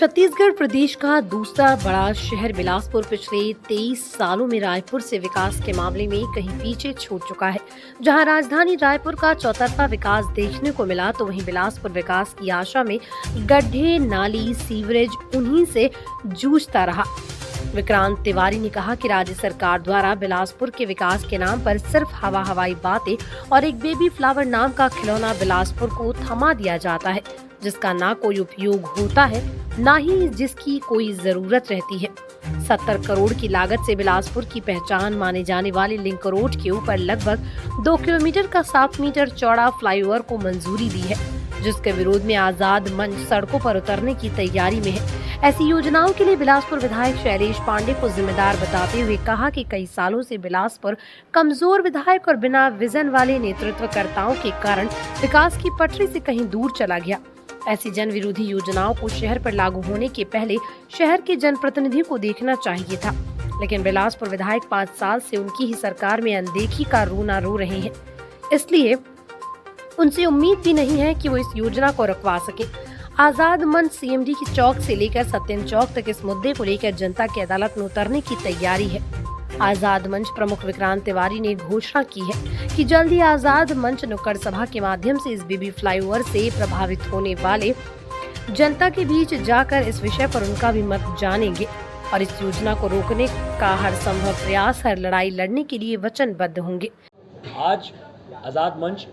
छत्तीसगढ़ प्रदेश का दूसरा बड़ा शहर बिलासपुर पिछले 23 सालों में रायपुर से विकास के मामले में कहीं पीछे छूट चुका है। जहां राजधानी रायपुर का चौतरफा विकास देखने को मिला, तो वहीं बिलासपुर विकास की आशा में गड्ढे, नाली, सीवरेज उन्हीं से जूझता रहा। विक्रांत तिवारी ने कहा कि राज्य सरकार द्वारा बिलासपुर के विकास के नाम पर सिर्फ हवाई बातें और एक बेबी फ्लावर नाम का खिलौना बिलासपुर को थमा दिया जाता है, जिसका ना कोई उपयोग होता है, ना ही जिसकी कोई जरूरत रहती है। 70 करोड़ की लागत से बिलासपुर की पहचान माने जाने वाले लिंक रोड के ऊपर लगभग 2 किलोमीटर का 7 मीटर चौड़ा फ्लाईओवर को मंजूरी दी है, जिसके विरोध में आजाद मंच सड़कों पर उतरने की तैयारी में है। ऐसी योजनाओं के लिए बिलासपुर विधायक शैलेश पांडे को जिम्मेदार बताते हुए कहा कि कई सालों से बिलासपुर कमजोर विधायक और बिना विजन वाले नेतृत्वकर्ताओं के कारण विकास की पटरी से कहीं दूर चला गया। ऐसी जन विरोधी योजनाओं को शहर पर लागू होने के पहले शहर के जनप्रतिनिधियों को देखना चाहिए था, लेकिन बिलासपुर विधायक 5 साल से उनकी ही सरकार में अनदेखी का रोना रो रहे हैं। इसलिए उनसे उम्मीद भी नहीं है कि वो इस योजना को रुकवा सके। आजाद मंच सीएमडी की चौक से लेकर सत्यन चौक तक इस मुद्दे को लेकर जनता की अदालत में उतरने की तैयारी है। आजाद मंच प्रमुख विक्रांत तिवारी ने घोषणा की है कि जल्द ही आजाद मंच नुक्कड़ सभा के माध्यम से इस बेबी फ्लाईओवर से प्रभावित होने वाले जनता के बीच जाकर इस विषय पर उनका भी मत जानेंगे और इस योजना को रोकने का हर संभव प्रयास, हर लड़ाई लड़ने के लिए वचनबद्ध होंगे। आज आजाद मंच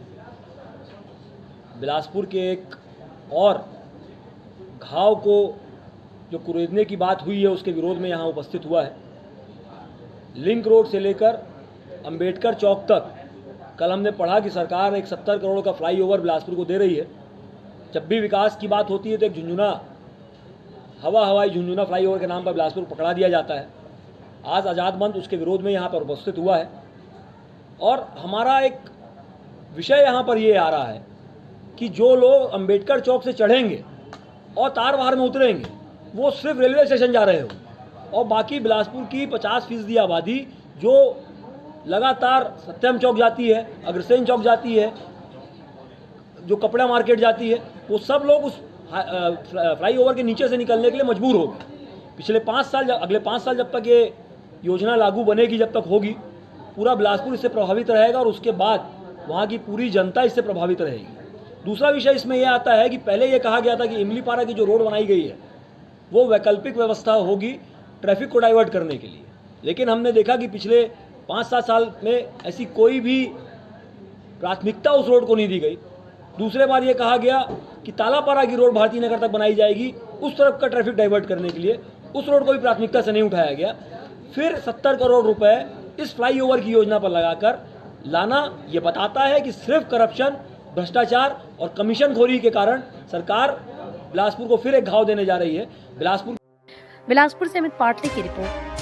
बिलासपुर के एक और घाव को जो कुरेदने की बात हुई है उसके विरोध में यहाँ उपस्थित हुआ है। लिंक रोड से लेकर अंबेडकर चौक तक कल हमने पढ़ा कि सरकार एक 70 करोड़ का फ्लाईओवर बिलासपुर को दे रही है। जब भी विकास की बात होती है तो एक झुंझुना हवाई झुंझुना फ्लाईओवर के नाम पर बिलासपुर पकड़ा दिया जाता है। आज आज़ाद मंच उसके विरोध में यहाँ पर उपस्थित हुआ है और हमारा एक विषय यहाँ पर ये आ रहा है कि जो लोग अंबेडकर चौक से चढ़ेंगे और तारबहार में उतरेंगे वो सिर्फ रेलवे स्टेशन जा रहे हो और बाकी बिलासपुर की 50% आबादी जो लगातार सत्यम चौक जाती है, अग्रसेन चौक जाती है, जो कपड़ा मार्केट जाती है, वो सब लोग उस फ्लाईओवर के नीचे से निकलने के लिए मजबूर हो गए। पिछले 5 साल अगले 5 साल जब तक ये योजना लागू बनेगी, जब तक होगी, पूरा बिलासपुर इससे प्रभावित रहेगा और उसके बाद वहाँ की पूरी जनता इससे प्रभावित रहेगी। दूसरा विषय इसमें यह आता है कि पहले ये कहा गया था कि इमलीपारा की जो रोड बनाई गई है वो वैकल्पिक व्यवस्था होगी ट्रैफिक को डाइवर्ट करने के लिए, लेकिन हमने देखा कि पिछले 5-7 साल में ऐसी कोई भी प्राथमिकता उस रोड को नहीं दी गई। दूसरे बार ये कहा गया कि तालापारा की रोड भारती नगर तक बनाई जाएगी, उस तरफ का ट्रैफिक डाइवर्ट करने के लिए, उस रोड को भी प्राथमिकता से नहीं उठाया गया। फिर 70 करोड़ रुपए इस फ्लाईओवर की योजना पर लगाकर लाना ये बताता है कि सिर्फ करप्शन, भ्रष्टाचार और कमीशनखोरी के कारण सरकार बिलासपुर को फिर एक घाव देने जा रही है। बिलासपुर से अमित पाटले की रिपोर्ट।